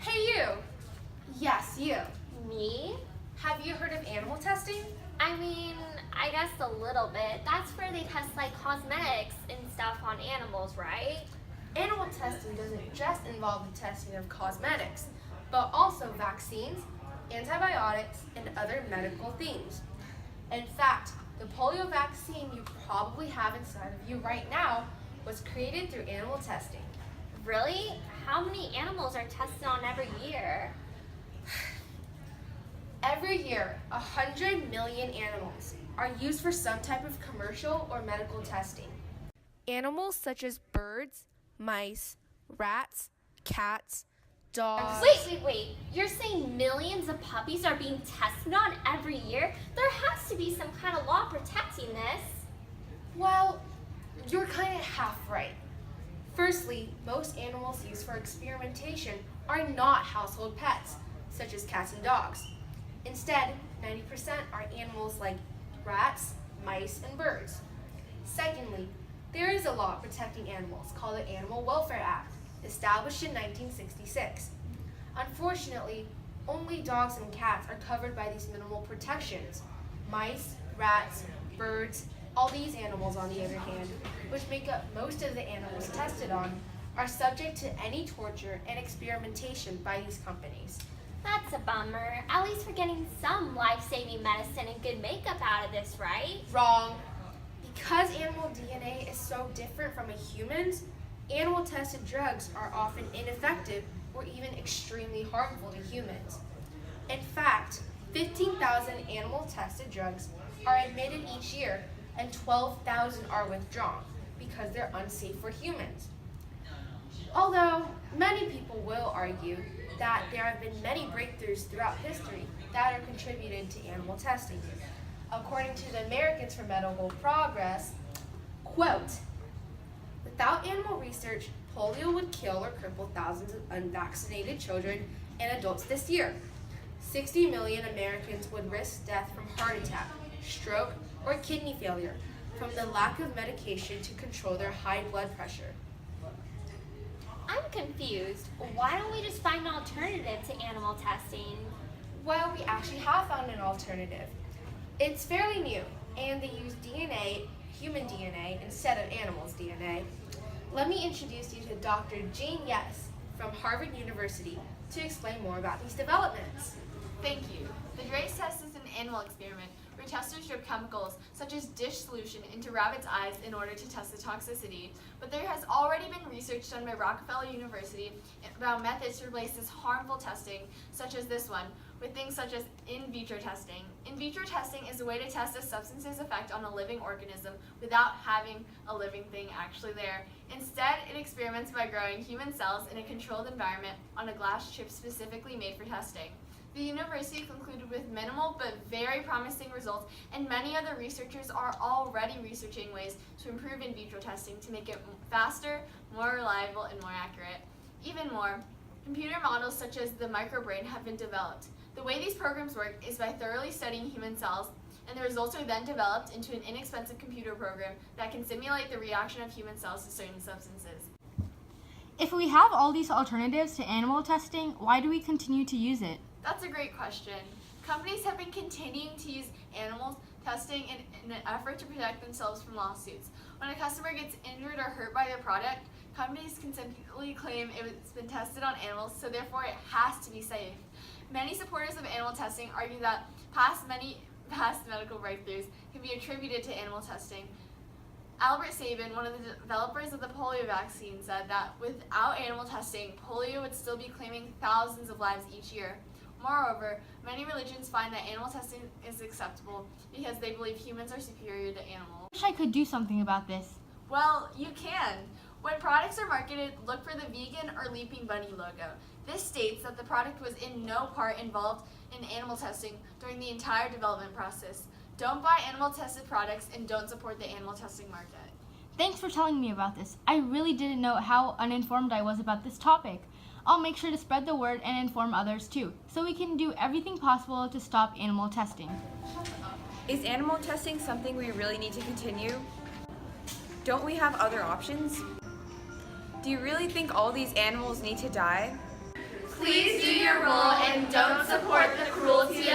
Hey you! Yes, you. Me? Have you heard of animal testing? I mean, I guess a little bit. That's where they test like cosmetics and stuff on animals, right? Animal testing doesn't just involve the testing of cosmetics, but also vaccines, antibiotics, and other medical things. In fact, the polio vaccine you probably have inside of you right now was created through animal testing. Really? How many animals are tested on every year? Every year, 100 million animals are used for some type of commercial or medical testing. Animals such as birds, mice, rats, cats, dogs. Wait. You're saying millions of puppies are being tested on every year? There has to be some kind of law protecting this. Well, you're kind of half right. Firstly, most animals used for experimentation are not household pets, such as cats and dogs. Instead, 90% are animals like rats, mice, and birds. Secondly, there is a law protecting animals called the Animal Welfare Act, established in 1966. Unfortunately, only dogs and cats are covered by these minimal protections. Mice, rats, birds, all these animals, on the other hand, which make up most of the animals tested on, are subject to any torture and experimentation by these companies. That's a bummer. At least we're getting some life-saving medicine and good makeup out of this, right? Wrong. Because animal DNA is so different from a human's, animal-tested drugs are often ineffective or even extremely harmful to humans. In fact, 15,000 animal-tested drugs are admitted each year and 12,000 are withdrawn because they're unsafe for humans. Although many people will argue that there have been many breakthroughs throughout history that are contributed to animal testing. According to the Americans for Medical Progress, quote, "Without animal research, polio would kill or cripple thousands of unvaccinated children and adults this year. 60 million Americans would risk death from heart attack, stroke, or kidney failure from the lack of medication to control their high blood pressure." I'm confused. Why don't we just find an alternative to animal testing? Well, we actually have found an alternative. It's fairly new, and they use DNA, human DNA, instead of animals' DNA. Let me introduce you to Dr. Jane Yes from Harvard University to explain more about these developments. Thank you. The Drace test is an animal experiment where testers drip chemicals such as dish solution into rabbits' eyes in order to test the toxicity. But there has already been research done by Rockefeller University about methods to replace this harmful testing, such as this one, with things such as in vitro testing. In vitro testing is a way to test a substance's effect on a living organism without having a living thing actually there. Instead, it experiments by growing human cells in a controlled environment on a glass chip specifically made for testing. The university concluded with minimal but very promising results, and many other researchers are already researching ways to improve in vitro testing to make it faster, more reliable, and more accurate. Even more, computer models such as the microbrain have been developed. The way these programs work is by thoroughly studying human cells, and the results are then developed into an inexpensive computer program that can simulate the reaction of human cells to certain substances. If we have all these alternatives to animal testing, why do we continue to use it? That's a great question. Companies have been continuing to use animal testing in an effort to protect themselves from lawsuits. When a customer gets injured or hurt by their product, companies consistently claim it's been tested on animals, so therefore it has to be safe. Many supporters of animal testing argue that many past medical breakthroughs can be attributed to animal testing. Albert Sabin, one of the developers of the polio vaccine, said that without animal testing, polio would still be claiming thousands of lives each year. Moreover, many religions find that animal testing is acceptable because they believe humans are superior to animals. I wish I could do something about this. Well, you can. When products are marketed, look for the vegan or leaping bunny logo. This states that the product was in no part involved in animal testing during the entire development process. Don't buy animal-tested products and don't support the animal testing market. Thanks for telling me about this. I really didn't know how uninformed I was about this topic. I'll make sure to spread the word and inform others too, so we can do everything possible to stop animal testing. Is animal testing something we really need to continue? Don't we have other options? Do you really think all these animals need to die? Please do your role and don't support the cruelty